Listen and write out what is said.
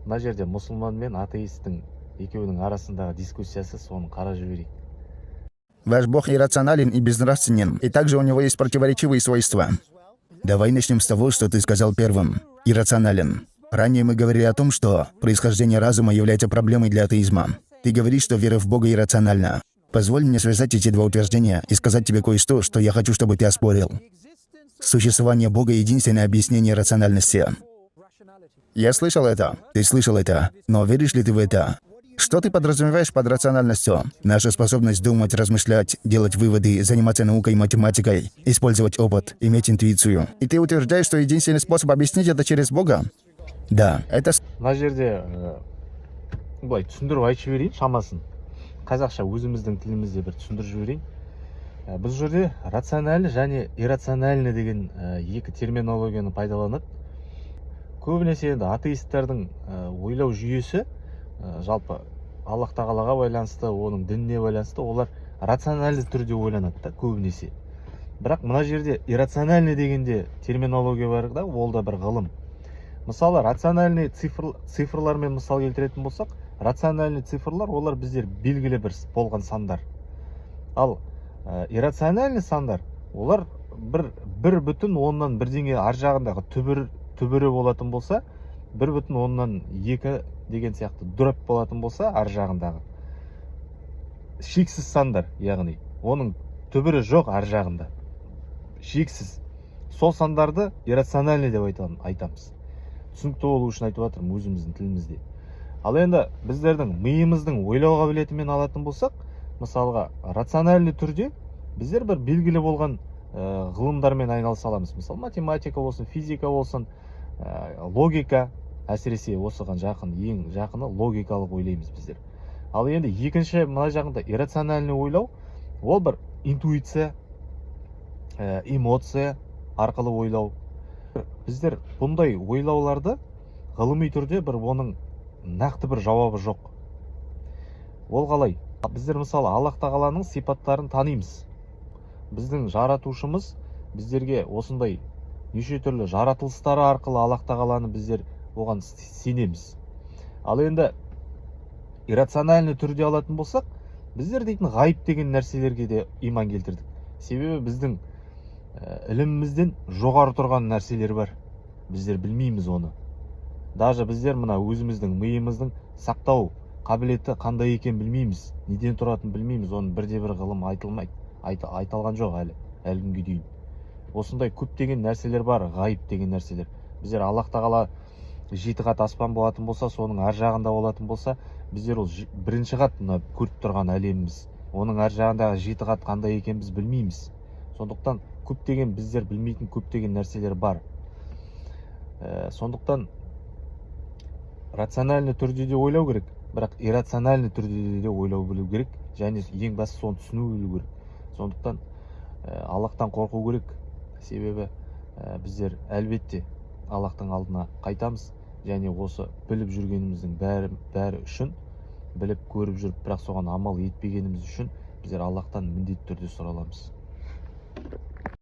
мына жерде мұсылман мен атеисттің екеуінің арасындағы дискуссиясы, соны қарап жіберейік. Ваш Бог иррационален и безнравственен, и также у него есть противоречивые свойства. Давай начнем с того, что ты сказал первым. Иррационален. Ранее мы говорили о том, что происхождение разума является проблемой для атеизма. Ты говоришь, что вера в Бога иррациональна. Позволь мне связать эти два утверждения и сказать тебе кое-что, что я хочу, чтобы ты оспорил. Существование Бога — единственное объяснение рациональности. Я слышал это, ты слышал это, но веришь ли ты в это? Что ты подразумеваешь под рациональностью? Наша способность думать, размышлять, делать выводы, заниматься наукой и математикой, использовать опыт, иметь интуицию. И ты утверждаешь, что единственный способ объяснить это через Бога? Да, это... Мына жерде былай түсіндіріп айтып жіберейін шамасын. Қазақша өзіміздің тілімізде бір түсіндіріп жіберейін. Бұл жерде рациональный және иррациональный деген екі терминологияны пайдаланады. Көбінесе енді атеистердің ойлау жүйесі жалпы Аллах тағалаға байланысты, оның дініне байланысты, олар рациональный түрде ойланады да көбінесе. Бірақ мына жерде иррациональный дегенде терминология бар да, ол да бір ғылым. Мысалы, рациональный цифрлармен мысал келтіретін болсақ, рациональный цифрлар олар біздер белгілі бір болған сандар. Ал иррациональный сандар олар бір бүтін оннан бірдеңе ар жағындағы түбірі болатын болса, 1,2 деген сияқты дұрап болатын болса, ар жағындағы шексіз сандар, яғни оның түбірі жоқ ар жағында, шексіз. Сол сандарды иррациональный деп айтамыз. Түсінікті болу үшін айтып жатырмын өзіміздің тілімізде. Ал енді біздердің миымыздың ойлау қабілетімен алатын болсақ, мысалға рациональный түрде біздер бір белгілі болған ғылымдармен айналыса аламыз. Мысалы, математика болсын, физика болсын, логика, әсіресе осыған жақын, ең жақыны логикалық ойлаймыз біздер. Ал енді екінші мына жағында иррациональный ойлау, ол бір интуиция, эмоция арқылы ойлау. Біздер бұндай ойлауларды ғылыми түрде бір оның нақты бір жауабы жоқ. Ол қалай? Біздер мысалы Аллах тағаланың сипаттарын танимыз. Біздің жаратушымыз біздерге осындай неше түрлі жаратылыстары арқылы Аллах тағаланы біздер оған сенеміз. Ал енді иррациональный түрде алатын болсақ, біздер дейтін ғайып деген нәрселерге де иман келтірдік. Себебі біздің ілімімізден жоғары тұрған нәрселер бар. Біздер білмейміз оны. Даже біздер мына өзіміздің миымыздың сақтау қабілеті қандай екен білмейміз. Неден тұратын білмейміз. Оның бірде-бір ғылым айтылмайды. Айтылған жоқ әлі күнге дейін. Осындай көптеген нәрселер бар, ғайып деген нәрселер. Біздер Аллах тағала 7 қат аспан болатын болса, соның ар жағында болатын болса, біздер ол бірінші қат мына көріп тұрған әлеміміз. Оның ар жағындағы 7 қат қандай екен біз білмейміз. Сондықтан көптеген біздер білмейтін көптеген нәрселер бар. Сондықтан рациональный түрде де ойлау керек, бірақ иррациональный түрде де ойлау білу керек, және ең бастысы соны түсіну білу керек. Сондықтан Аллахтан қорқу керек. Себебі біздер әлбетте Аллахтың алдына қайтамыз, және осы біліп жүргеніміздің бәрі үшін, біліп көріп жүріп, бірақ соған амал етпегеніміз үшін біздер Аллахтан міндетті түрде сұраламыз.